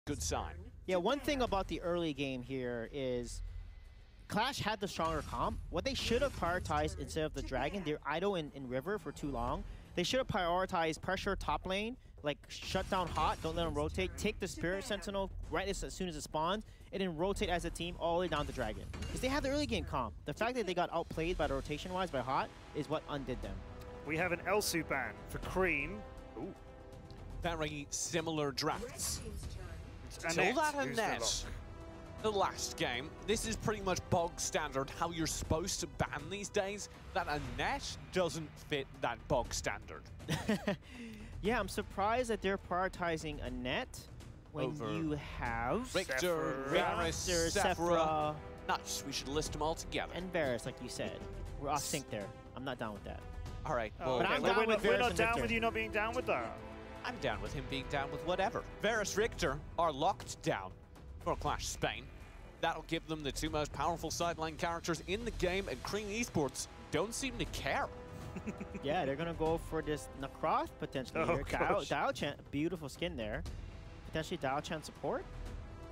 good sign. Yeah, one thing about the early game here is Qlash had the stronger comp. What they should have prioritized instead of the Dragon, they're idle in River for too long. They should have prioritized pressure top lane, like shut down Hot, don't let them rotate, take the Spirit Sentinel right as soon as it spawns, and then rotate as a team all the way down to Dragon. Because they had the early game comp. The fact that they got outplayed by the rotation-wise by Hot is what undid them. We have an Elsu ban for Cream. Ooh. Very similar drafts. Annette, Till that who's the Annette, lock. the last game, this is pretty much bog standard how you're supposed to ban these days. That Annette doesn't fit that bog standard. Yeah, I'm surprised that they're prioritizing Annette when Over you have Richter, Varus, Sephra. Nice, we should list them all together. and Varus, like you said. We're off sync there. I'm not down with that. All right, Oh, well, But I'm okay. down with We're Varus not and down Richter. with you not being down with that. I'm down with him being down with whatever. Varus Richter are locked down for Qlash Spain. That'll give them the two most powerful sideline characters in the game, and Cream Esports don't seem to care. Yeah, they're gonna go for this Nakroth potentially. Oh, here. Dial Chan, beautiful skin there. Potentially Dial Chan support.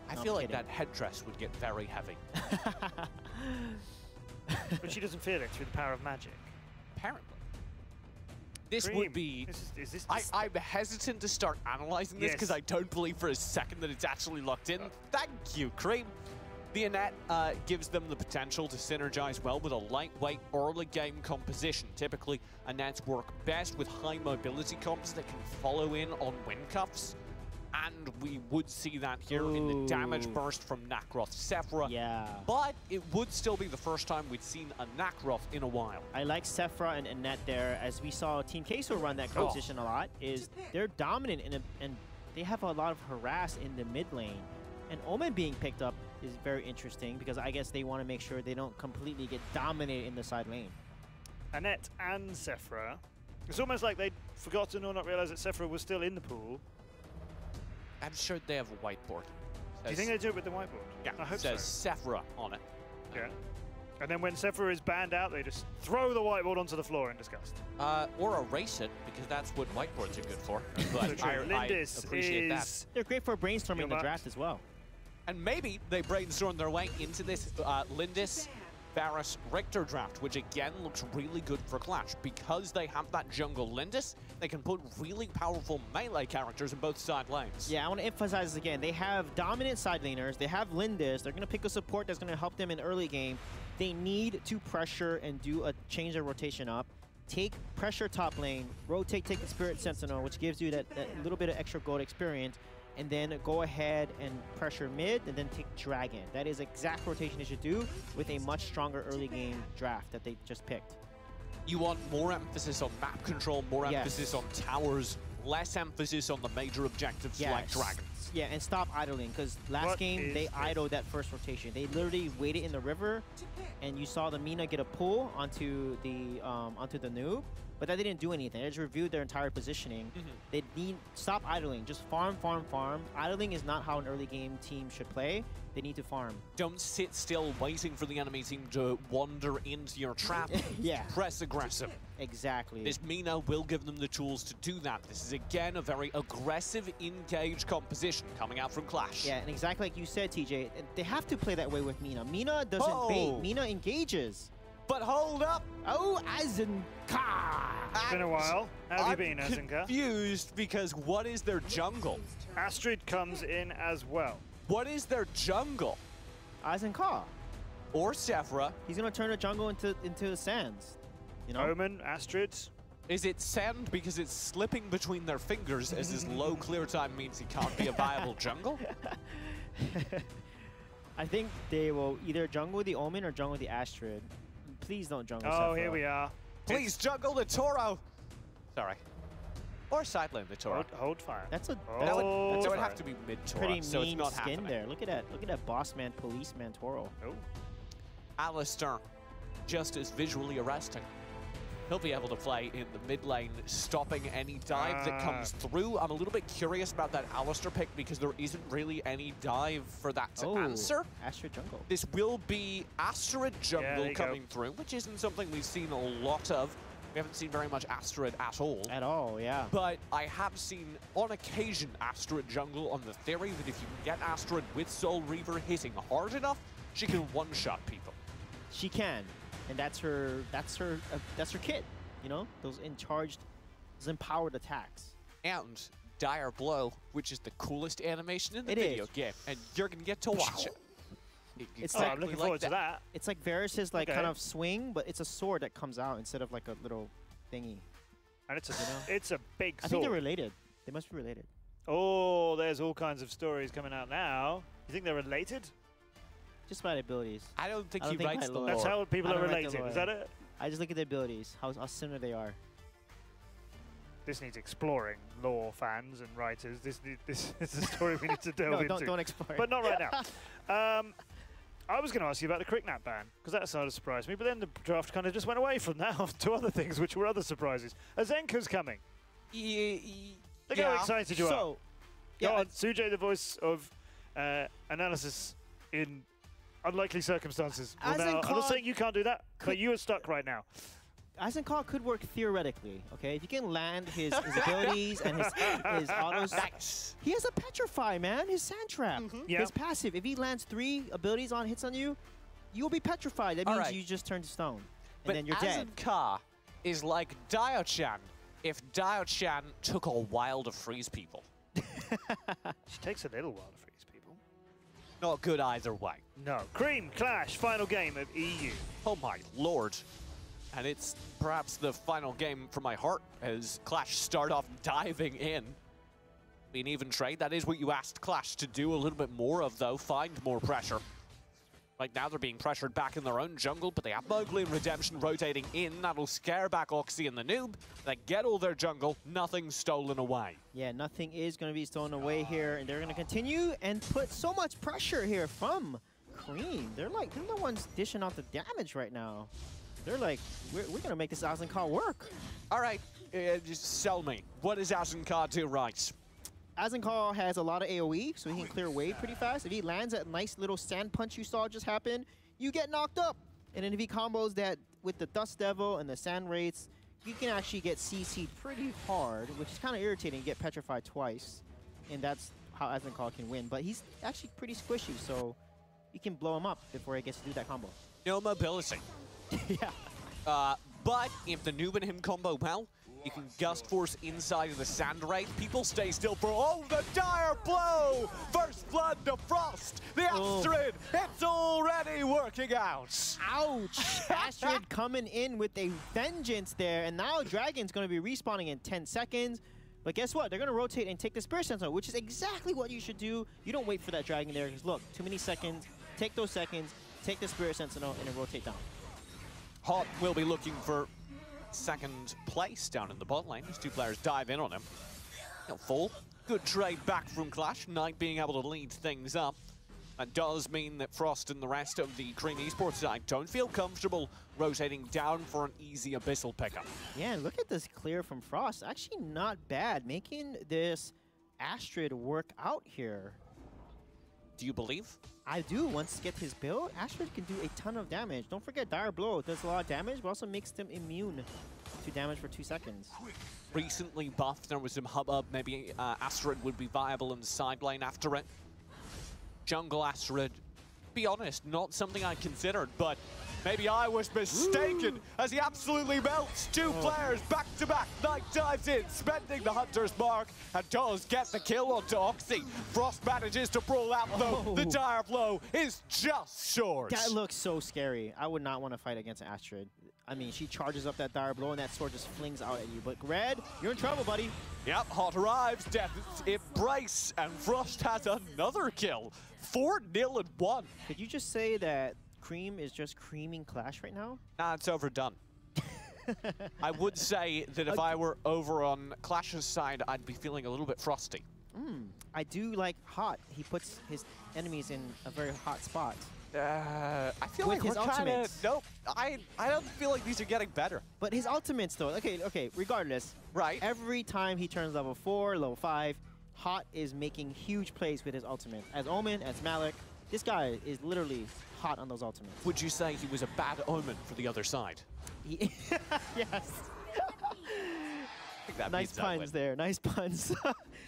I No, feel I'm like kidding. that headdress would get very heavy. But she doesn't feel it through the power of magic. Apparently. This Cream. would be... Is this I'm hesitant to start analyzing this Yes. because I don't believe for a second that it's actually locked in. Thank you, Cream. The Annette gives them the potential to synergize well with a lightweight early game composition. Typically, Annettes work best with high mobility comps that can follow in on wind cuffs. And we would see that here in the damage Ooh. burst from Nakroth Sephra. Yeah. But it would still be the first time we'd seen a Nakroth in a while. I like Sephra and Annette there, as we saw Team Queso run that composition a lot. Is they're dominant and they have a lot of harass in the mid lane. And Omen being picked up is very interesting because I guess they want to make sure they don't completely get dominated in the side lane. Annette and Sephra? It's almost like they'd forgotten or not realized that Sephra was still in the pool. I'm sure they have a whiteboard. Do you think they do it with the whiteboard? Yeah, I hope says so. Sephra on it. Yeah. And then when Sephra is banned out, they just throw the whiteboard onto the floor in disgust. Or erase it, because that's what whiteboards are good for. So But true. I Lindis appreciate that. is... They're great for brainstorming You're the marked. draft as well. And maybe they brainstorm their way into this Lindis, Varus, Richter draft, which again looks really good for Qlash. Because they have that jungle Lindis, they can put really powerful melee characters in both side lanes. Yeah, I want to emphasize this again. They have dominant side laners. They have Lindis. They're going to pick a support that's going to help them in early game. They need to pressure and do a change their rotation up. Take pressure top lane, rotate, take the Spirit Sentinel, which gives you that little bit of extra gold experience, and then go ahead and pressure mid, and then take Dragon. That is exact rotation they should do with a much stronger early game draft that they just picked. You want more emphasis on map control, more emphasis on towers, less emphasis on the major objectives like dragons. Yeah, and stop idling, because last game they idled that first rotation. They literally waited in the river, and you saw the Mina get a pull onto the noob, but that didn't do anything. They just reviewed their entire positioning. They need stop idling. Just farm, farm, farm. Idling is not how an early game team should play. They need to farm. Don't sit still waiting for the enemy team to wander into your trap. Yeah. Press aggressive. Exactly. This Mina will give them the tools to do that. This is again a very aggressive, engaged composition coming out from Qlash. Yeah, and exactly like you said, TJ, they have to play that way with Mina. Mina doesn't bait. Mina engages. But hold up! Oh, Azenka! It's been a while. How have you been, I'm Azenka? confused because what is their jungle? Astrid comes in as well. What is their jungle? Azenka. Or Sephra? He's gonna turn the jungle into the sands. You know? Omen, Astrid. Is it sand because it's slipping between their fingers as his low clear time means he can't be a viable jungle? I think they will either jungle the Omen or jungle the Astrid. Please don't jungle Oh, Sephra. here we are. Please jungle the Toro! Sorry. Or side lane the Toro. Hold fire. That's a That would fire. have to be mid-Toro, pretty so it's mean not skin happening. there. Look at that. Look at that boss man, policeman Toro. Oh. Alistair, just as visually arresting. He'll be able to play in the mid lane, stopping any dive that comes through. I'm a little bit curious about that Alistair pick because there isn't really any dive for that to answer. Astrid jungle. This will be Astrid jungle you coming through, which isn't something we've seen a lot of. We haven't seen very much Astrid at all. At all, yeah. But I have seen, on occasion, Astrid jungle on the theory that if you can get Astrid with Soul Reaver hitting hard enough, she can one-shot people. She can, and that's her kit. You know, those those empowered attacks. And Dire Blow, which is the coolest animation in the video game, and you're gonna get to watch it. It's Oh, I'm looking forward to that. It's like Varus's kind of swing, but it's a sword that comes out instead of like a little thingy. And it's a big sword. I think they're related. They must be related. Oh, there's all kinds of stories coming out now. You think they're related? Just by the abilities. I don't think he writes the lore. That's how people are related. Is that it? I just look at the abilities, how similar they are. This needs exploring, lore fans and writers. This is a story we need to delve into. Don't explore. But not right now. I was going to ask you about the Cricknap ban, because that sort of surprised me, but then the draft kind of just went away from that to other things, which were other surprises. Azenka's coming. Look how excited you are. Go on, Sujay, the voice of analysis in unlikely circumstances. Well, now, I'm not saying you can't do that, but you are stuck right now. Eisenkall could work theoretically, okay? If you can land his abilities and his autos. Nice. He has a Petrify, man. His Sand Trap. His passive. If he lands 3 abilities on hits on you, you'll be petrified. That means you just turn to stone. And then you're dead. Eisenkall is like Dio-chan if Dio-chan took a while to freeze people. She takes a little while to freeze people. Not good either way. No. Cream, Qlash, final game of EU. Oh my lord. And it's perhaps the final game for my heart as Qlash start off diving in. An even trade, that is what you asked Qlash to do a little bit more of though, find more pressure. Right now they're being pressured back in their own jungle, but they have Mowgli and Redemption rotating in. That'll scare back Oxy and the Noob. They get all their jungle, nothing stolen away. Yeah, nothing is going to be stolen away here, and they're going to continue and put so much pressure here from Cream. They're the ones dishing out the damage right now. They're like, we're going to make this Eisenkall work. All right, just sell me. What does Eisenkall do right? Eisenkall has a lot of AoE, so he can clear wave pretty fast. If he lands that nice little sand punch you saw just happen, you get knocked up. And then if he combos that with the Dust Devil and the Sand Wraiths, you can actually get CC'd pretty hard, which is kind of irritating. You get petrified twice, and that's how Eisenkall can win. But he's actually pretty squishy, so you can blow him up before he gets to do that combo. No mobility. Yeah. But if the Noob and him combo well, you can Gust Force inside of the Sand Wraith. People stay still for, oh, the Dire Blow! First blood to Frost! The Astrid! It's already working out! Ouch! Astrid coming in with a vengeance there, and now Dragon's going to be respawning in 10 seconds. But guess what? They're going to rotate and take the Spirit Sentinel, which is exactly what you should do. You don't wait for that Dragon there, because look, too many seconds. Take those seconds, take the Spirit Sentinel, and then rotate down. Hot will be looking for second place down in the bot lane. These two players dive in on him. He'll fall. Good trade back from Qlash. Knight being able to lead things up. That does mean that Frost and the rest of the Cream Esports side don't feel comfortable rotating down for an easy Abyssal pickup. Yeah, and look at this clear from Frost. Actually not bad. Making this Astrid work out here. Do you believe? I do. Once get his build, Astrid can do a ton of damage. Don't forget, Dire Blow does a lot of damage, but also makes them immune to damage for 2 seconds. Recently buffed, there was some hubbub. Maybe Astrid would be viable in the side lane after it. Jungle Astrid, be honest, not something I considered, but maybe I was mistaken as he absolutely melts 2 players back to back. Knight dives in, spending the Hunter's Mark, and does get the kill onto Oxy. Frost manages to brawl out though. The Dire Blow is just short. That looks so scary. I would not want to fight against Astrid. I mean, she charges up that Dire Blow and that sword just flings out at you. But Red, you're in trouble, buddy. Yep, Hot arrives, Death's Embrace, and Frost has another kill. 4-0 and 1. Could you just say that Cream is just creaming Qlash right now? Nah, it's overdone. I would say that if I were over on Qlash's side, I'd be feeling a little bit frosty. I do like Hot. He puts his enemies in a very hot spot. I feel with like his we're kinda, ultimates. nope, I don't feel like these are getting better. But his ultimates, though, okay, regardless. Right. Every time he turns level 4, level 5, Hot is making huge plays with his ultimate. As Omen, as Malik, this guy is literally hot on those ultimates. Would you say he was a bad omen for the other side? Yes. think that Nice puns there, nice puns.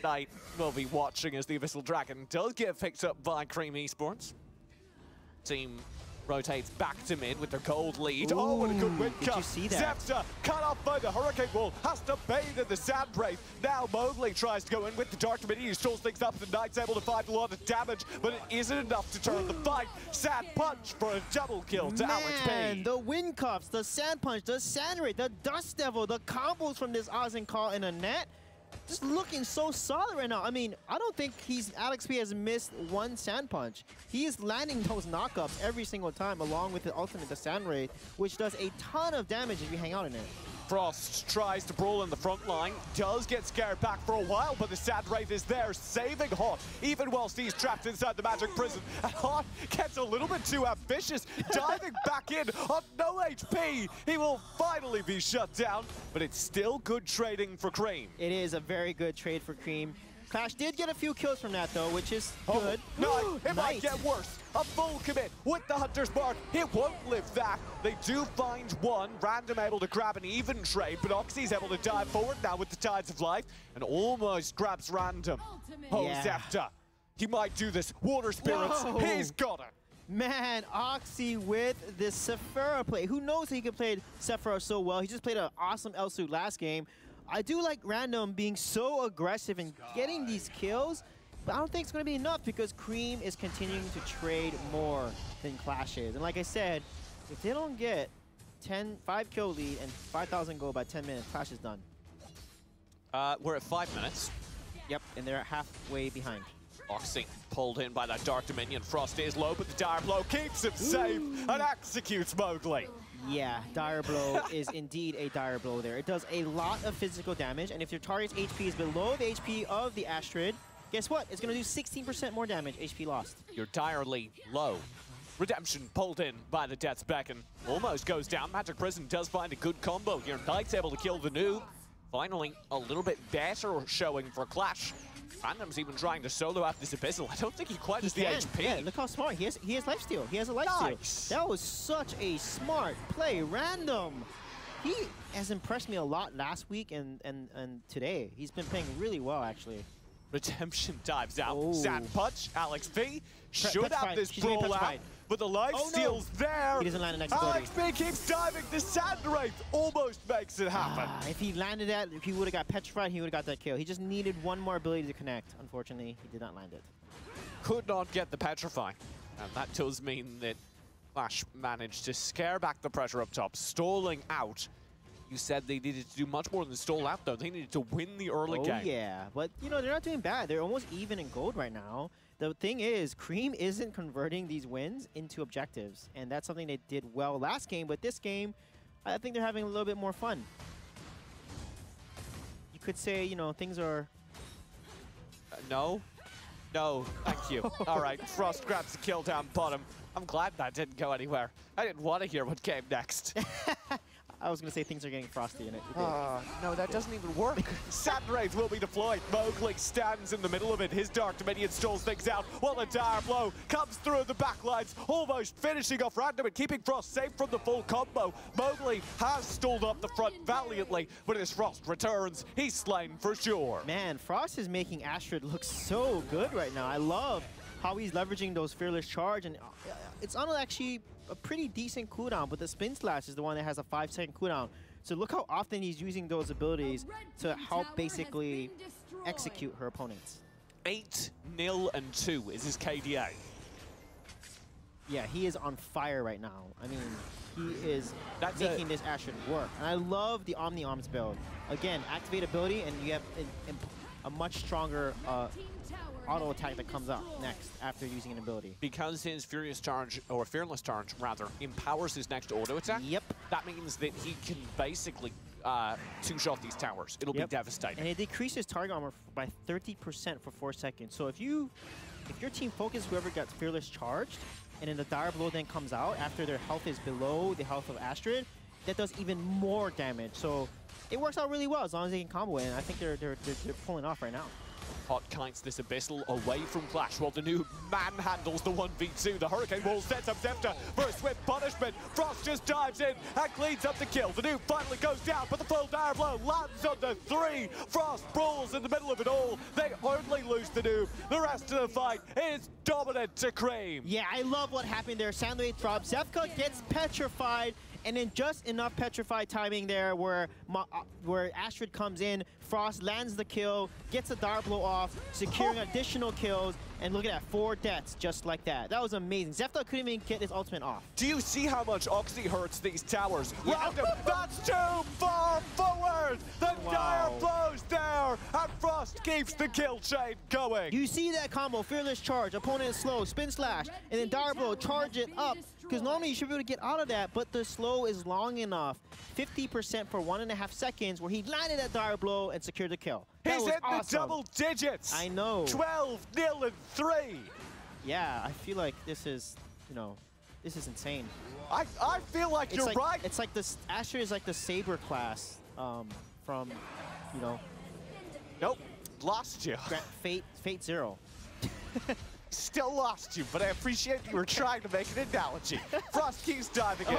Knight will be watching as the Abyssal Dragon does get picked up by Cream Esports. Team rotates back to mid with their gold lead. Ooh, oh, what a good win did you see that? Zepta cut off by the Hurricane Wall, has to bathe in the Sand Wraith. Now Mowgli tries to go in with the Dark Dominion. He stalls things up. The Knight's able to find a lot of damage, but it isn't enough to turn the fight. Sand Punch for a double kill to Alex P. The Wind Cuffs, the Sand Punch, the Sand Wraith, the Dust Devil, the combos from this Oz and Call in a net. Just looking so solid right now. I mean, I don't think Alex P has missed one Sand Punch. He is landing those knockups every single time, along with the ultimate, the Sand Wraith, which does a ton of damage if you hang out in it. Frost tries to brawl in the front line, does get scared back for a while, but the Sand Wraith is there, saving Hot, even whilst he's trapped inside the Magic Prison. And Hot gets a little bit too ambitious, diving back in on no HP. He will finally be shut down, but it's still good trading for Cream. It is a very good trade for Cream. Qlash did get a few kills from that, though, which is good. No, it might get worse. A full commit with the Hunter's Mark. It won't live that. They do find one. Random able to grab an even trade, but Oxy's able to dive forward now with the Tides of Life and almost grabs Random. Oh, yeah. Zepta. He might do this. Water Spirits. Whoa. He's got it. Man, Oxy with the Sephora play. Who knows he could play Sephora so well? He just played an awesome L-Suit last game. I do like Random being so aggressive and getting these kills, but I don't think it's going to be enough because Cream is continuing to trade more than Qlash is. And like I said, if they don't get 5 kill lead and 5,000 gold by 10 minutes, Qlash is done. We're at 5 minutes. Yep, and they're halfway behind. Oxy pulled in by that Dark Dominion. Frost is low, but the Dire Blow keeps him safe and executes Mowgli. Yeah, Dire Blow is indeed a Dire Blow there. It does a lot of physical damage, and if your target's HP is below the HP of the Astrid, guess what? It's going to do 16% more damage, HP lost. You're direly low. Redemption pulled in by the Death's Beacon. Almost goes down. Magic Prison does find a good combo here. Knight's able to kill the noob. Finally, a little bit better showing for Qlash. Random's even trying to solo out this Abyssal. I don't think he quite has the HP. Yeah, look how smart. He has lifesteal. He has a lifesteal. That was such a smart play. Random. He has impressed me a lot last week and today. He's been playing really well, actually. Redemption dives out. Oh. Sand Punch. Alex V should have this brawl out. But the lifesteal's there. He doesn't land an next Alex V keeps diving. The Sand Wraith almost makes it happen. If he landed that, if he would have got petrified, he would have got that kill. He just needed one more ability to connect. Unfortunately, he did not land it. Could not get the petrify. And that does mean that Qlash managed to scare back the pressure up top, stalling out. You said they needed to do much more than stall out, though. They needed to win the early game. Oh, yeah. But, you know, they're not doing bad. They're almost even in gold right now. The thing is, Cream isn't converting these wins into objectives, and that's something they did well last game, but this game, I think they're having a little bit more fun. You could say, you know, things are... No. No, thank you. All right, Frost grabs the kill down bottom. I'm glad that didn't go anywhere. I didn't want to hear what came next. I was going to say things are getting frosty in it. No, that doesn't even work. Sand Wraith will be deployed. Mowgli stands in the middle of it. His Dark Dominion stalls things out while the Dire Blow comes through the backlines, almost finishing off Random and keeping Frost safe from the full combo. Mowgli has stalled up the front valiantly, but as Frost returns, he's slain for sure. Man, Frost is making Astrid look so good right now. I love how he's leveraging those Fearless Charge, and it's on actually a pretty decent cooldown, but the Spin Slash is the one that has a 5-second cooldown. So look how often he's using those abilities to help basically execute her opponents. 8-0-2 is his KDA. Yeah, he is on fire right now. I mean, he is making this Astrid work. And I love the Omni-Arms build. Again, activate ability, and you have a much stronger auto attack that comes up next after using an ability. Because his Furious Charge, or Fearless Charge rather, empowers his next auto attack. Yep. That means that he can basically two-shot these towers. It'll be devastating. And it decreases target armor by 30% for 4 seconds. So if your team focus whoever gets Fearless Charged, and then the Dire Blow then comes out after their health is below the health of Astrid, that does even more damage. So it works out really well as long as they can combo it, and I think they're pulling off right now. Hot kites this Abyssal away from Qlash while the noob manhandles the 1v2. The Hurricane Wall sets up Zefta for a swift punishment. Frost just dives in and cleans up the kill. The noob finally goes down, but the full dire blow lands on the 3. Frost brawls in the middle of it all. They only lose the noob. The rest of the fight is dominant to Cream. Yeah, I love what happened there. Sandwich drop. Zefka gets petrified, and then just enough petrified timing there where Astrid comes in, Frost lands the kill, gets a dart blow off, securing additional kills, and look at that, 4 deaths just like that. That was amazing. Zefka couldn't even get his ultimate off. Do you see how much Oxy hurts these towers? Yeah. That's too far forward! The dire blows there, and Frost keeps the kill chain going. You see that combo, Fearless Charge, opponent is slow, Spin Slash, and then dire blow, charge it up. Because normally you should be able to get out of that, but the slow is long enough. 50% for 1.5 seconds where he landed that dire blow and secured the kill. He's in awesome. the double digits. I know. 12, 0, and 3. Yeah, I feel like this is, you know, this is insane. I feel like you're right. It's like this, Astrid is like the Saber class from, you know. Nope, lost you. Fate Zero. Still lost you, but I appreciate you were trying to make an analogy. Frost keeps diving in.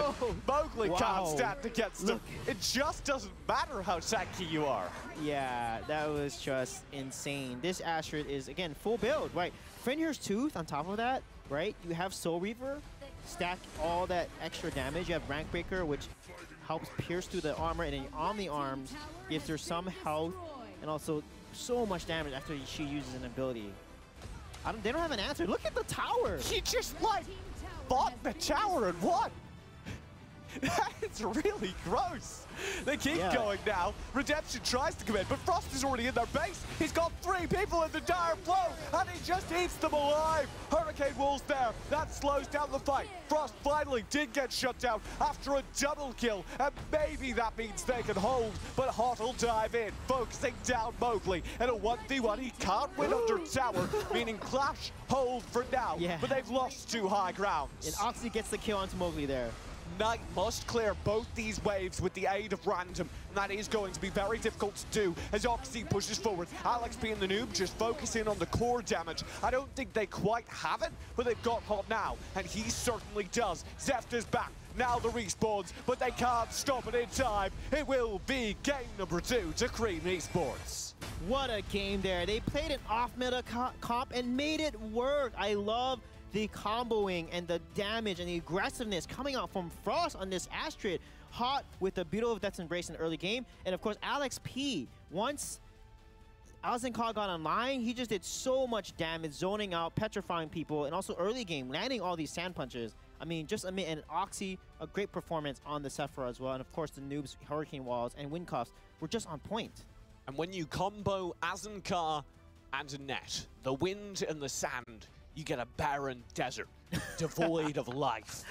Mowgli can't stand against him. It just doesn't matter how tanky you are. Yeah, that was just insane. This Astrid is, again, full build, right? Fenrir's Tooth on top of that, right? You have Soul Reaver, stack all that extra damage. You have Rank Breaker, which helps pierce through the armor, and then on the arms gives her some health and also so much damage after she uses an ability. They don't have an answer. Look at the tower. He just, like, bought the tower and won. It's really gross. They keep going now. Redemption tries to come in, but Frost is already in their base. He's got 3 people in the dire blow, and he just eats them alive. Hurricane Wall's there. That slows down the fight. Frost finally did get shut down after a double kill, and maybe that means they can hold, but Hot will dive in, focusing down Mowgli. In a 1v1, he can't win under tower, meaning Qlash hold for now, but they've lost 2 high grounds. And Oxy gets the kill onto Mowgli there. Knight must clear both these waves with the aid of random, and that is going to be very difficult to do as Oxy pushes forward. Alex being the noob just focusing on the core damage. I don't think they quite have it, but they've got Hot now, and he certainly does. Zefta's back. Now the respawns, but they can't stop it in time. It will be game number 2 to Cream Esports. What a game there. They played an off-meta comp and made it work. I love the comboing and the damage and the aggressiveness coming out from Frost on this Astrid. Hot with the beautiful Death's Embrace in the early game. And of course, Alex P. Once Alzencaw got online, he just did so much damage, zoning out, petrifying people, and also early game, landing all these sand punches. I mean, and Oxy, a great performance on the Sephora as well. And of course, the noobs, Hurricane Walls, and Wind Cuffs were just on point. And when you combo Azencaw and Annette, the wind and the sand, you get a barren desert, devoid of life.